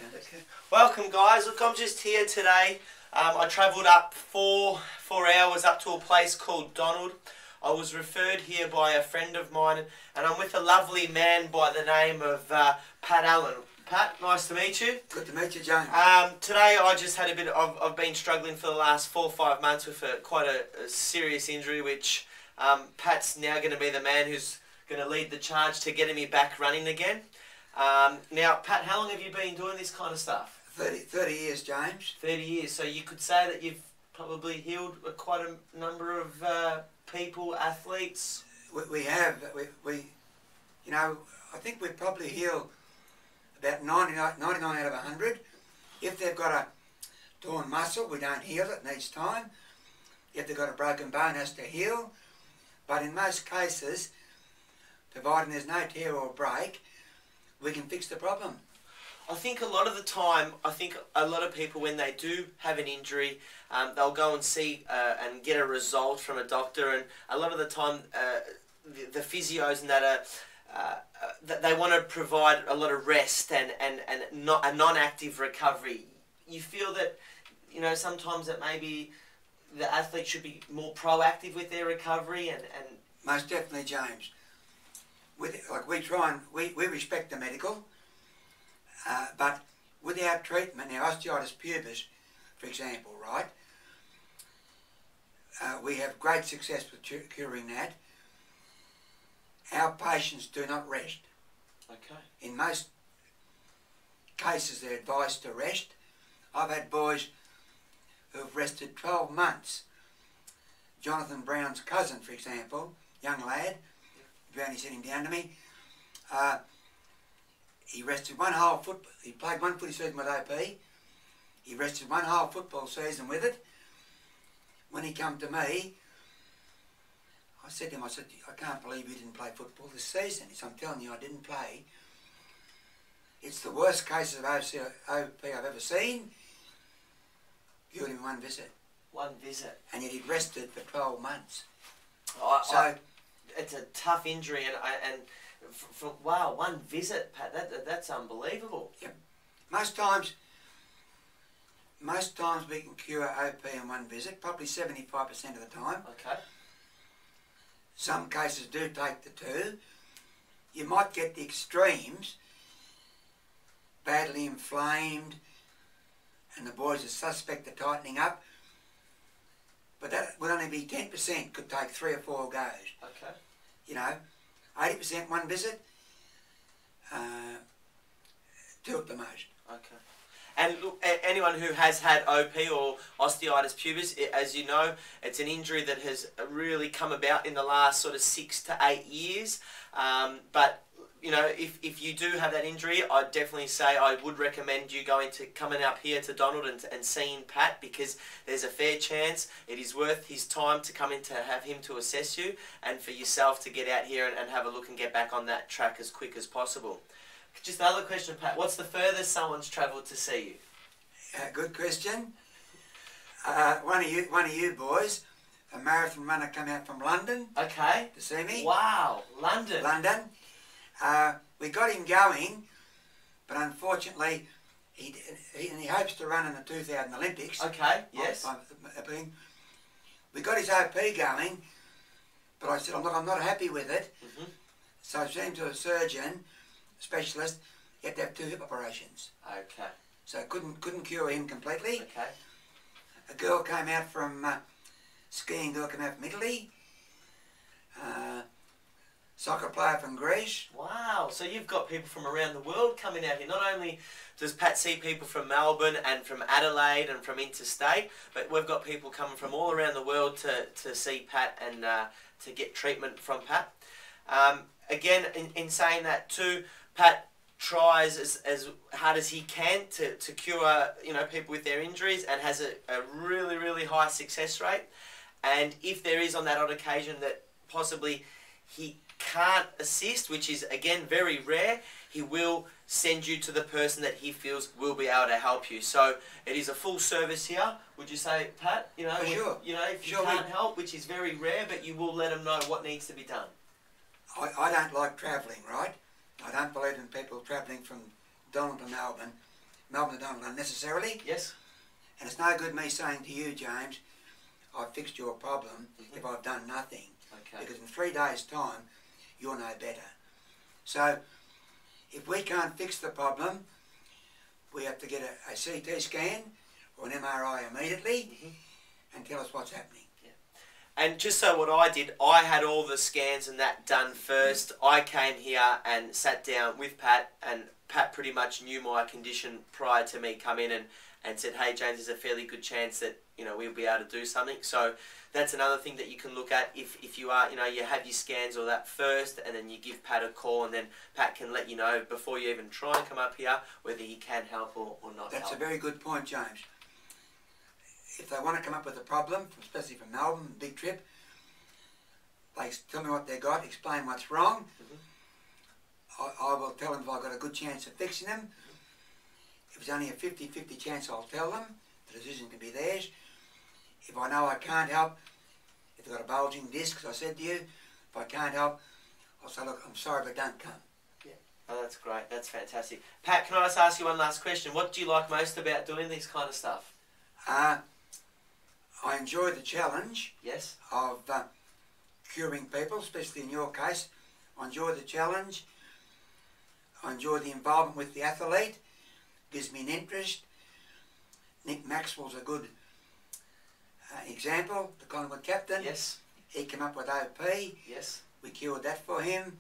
Okay. Welcome guys, look, I'm just here today. I travelled up four hours up to a place called Donald. I was referred here by a friend of mine, and I'm with a lovely man by the name of Pat Allen. Pat, nice to meet you. Good to meet you, James. Today I just had a bit of, I've been struggling for the last 4 or 5 months with quite a serious injury, which Pat's now going to be the man who's going to lead the charge to getting me back running again. Now, Pat, how long have you been doing this kind of stuff? 30 years, James. 30 years. So you could say that you've probably healed quite a number of people, athletes. We have. You know, I think we've probably healed about 99 out of 100. If they've got a torn muscle, we don't heal it, it needs time. If they've got a broken bone, it has to heal. But in most cases, providing there's no tear or break, we can fix the problem. I think a lot of the time, a lot of people, when they do have an injury, they'll go and see and get a result from a doctor, and a lot of the time the physios and that that they want to provide a lot of rest and not a non-active recovery. You feel that, you know, sometimes that maybe the athlete should be more proactive with their recovery and Most definitely, James. Like we respect the medical, but with our treatment, now osteitis pubis, for example, right, we have great success with curing that. Our patients do not rest. Okay. In most cases, they're advised to rest. I've had boys who've rested 12 months. Jonathan Brown's cousin, for example, young lad, Brownie sitting down to me, he rested one whole football. He played one footy season with OP. He rested one whole football season with it. When he come to me, I said to him, I can't believe you didn't play football this season. He said, I'm telling you, I didn't play. It's the worst cases of OP I've ever seen. Cured him in one visit. One visit. And yet he'd rested for 12 months. It's a tough injury, wow, one visit, Pat. That's unbelievable. Yep. Most times we can cure OP in one visit, probably 75% of the time. Okay. Some cases do take the 2. You might get the extremes, badly inflamed, and the boys are suspect of tightening up. But that would only be 10%, could take 3 or 4 goes. Okay. You know, 80% one visit, 2 at the most. Okay. And look, anyone who has had OP or osteitis pubis, as you know, it's an injury that has really come about in the last sort of 6 to 8 years. But you know, if you do have that injury, I'd definitely say I would recommend you coming up here to Donald and seeing Pat, because there's a fair chance it is worth his time to come in to have him to assess you, and for yourself to get out here and have a look and get back on that track as quick as possible. Just another question, Pat. What's the furthest someone's travelled to see you? Good question. One of you boys, a marathon runner, come out from London. Okay. To see me. Wow, London. London. We got him going, but unfortunately, he hopes to run in the 2000 Olympics. Okay, yes. We got his OP going, but I said, I'm not happy with it. Mm-hmm. So I sent him to a surgeon, specialist. He had to have 2 hip operations. Okay. So I couldn't cure him completely. Okay. A girl came out from, skiing girl came out from Italy. Soccer player from Greece. Wow, so you've got people from around the world coming out here. Not only does Pat see people from Melbourne and from Adelaide and from interstate, but we've got people coming from all around the world to see Pat and to get treatment from Pat. Again, in saying that too, Pat tries as hard as he can to cure, you know, people with their injuries, and has a really, really high success rate. And if there is on that odd occasion that possibly he can't assist, which is again very rare, he will send you to the person that he feels will be able to help you. So it is a full service here, would you say, Pat? You know, sure. You know, if you can't help, which is very rare, but you will let them know what needs to be done. I don't like travelling, right? I don't believe in people travelling from Donald to Melbourne Melbourne have done unnecessarily. Yes. And it's no good me saying to you, James, I've fixed your problem if I've done nothing. Okay. Because in 3 days' time, you'll know better. So, if we can't fix the problem, we have to get a CT scan or an MRI immediately and tell us what's happening. And just so what I did, I had all the scans and that done first. I came here and sat down with Pat, and Pat pretty much knew my condition prior to me come in and said, hey James, there's a fairly good chance that, you know, we'll be able to do something. So that's another thing that you can look at if you are, you know, you have your scans or that first, and then you give Pat a call, and then Pat can let you know before you even try and come up here whether he can help or not. That's a very good point, James. If they want to come up with a problem, especially from Melbourne, big trip, they tell me what they got, explain what's wrong. I will tell them if I've got a good chance of fixing them. If it's only a 50-50 chance, I'll tell them. The decision can be theirs. If I know I can't help, if they've got a bulging disc, as I said to you, if I can't help, I'll say, look, I'm sorry, but don't come. Yeah. Oh, that's great. That's fantastic. Pat, can I just ask you one last question? What do you like most about doing this kind of stuff? I enjoy the challenge. Yes. Of curing people, especially in your case. I enjoy the challenge. I enjoy the involvement with the athlete. Gives me an interest. Nick Maxwell's a good example, the Collingwood captain. Yes. He came up with OP. Yes. We cured that for him.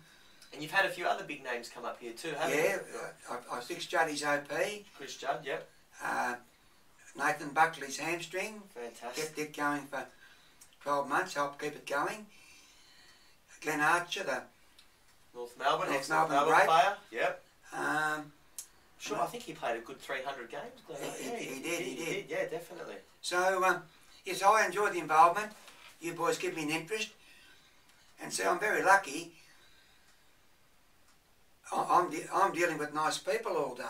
And you've had a few other big names come up here too, haven't you? Yeah, I fixed Juddy's OP. Chris Judd, yep. Nathan Buckley's hamstring. Fantastic. Kept it going for 12 months, helped keep it going. Glenn Archer, the North Melbourne great player. Yep. Sure, I think he played a good 300 games, Glenn. He did. Yeah, definitely. So, yes, I enjoy the involvement. You boys give me an interest. And so I'm very lucky. I'm dealing with nice people all day.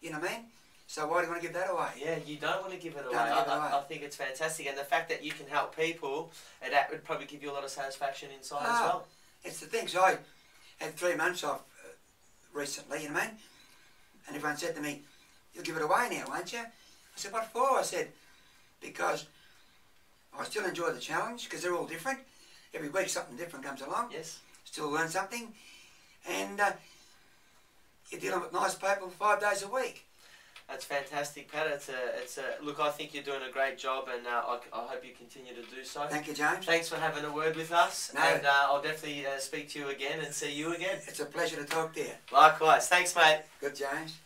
You know what I mean? So why do you want to give that away? Yeah, you don't want to give it away. Don't give it away. I think it's fantastic. And the fact that you can help people, it would probably give you a lot of satisfaction inside as well. It's the thing. So I had 3 months off recently, you know what I mean? And everyone said to me, you'll give it away now, won't you? I said, what for? I said, because I still enjoy the challenge, because they're all different. Every week something different comes along. Yes. Still learn something. And you're dealing with nice people 5 days a week. That's fantastic, Pat. Look, I think you're doing a great job, and I hope you continue to do so. Thank you, James. Thanks for having a word with us, and I'll definitely speak to you again and see you again. It's a pleasure to talk to you. Likewise. Thanks, mate. Good, James.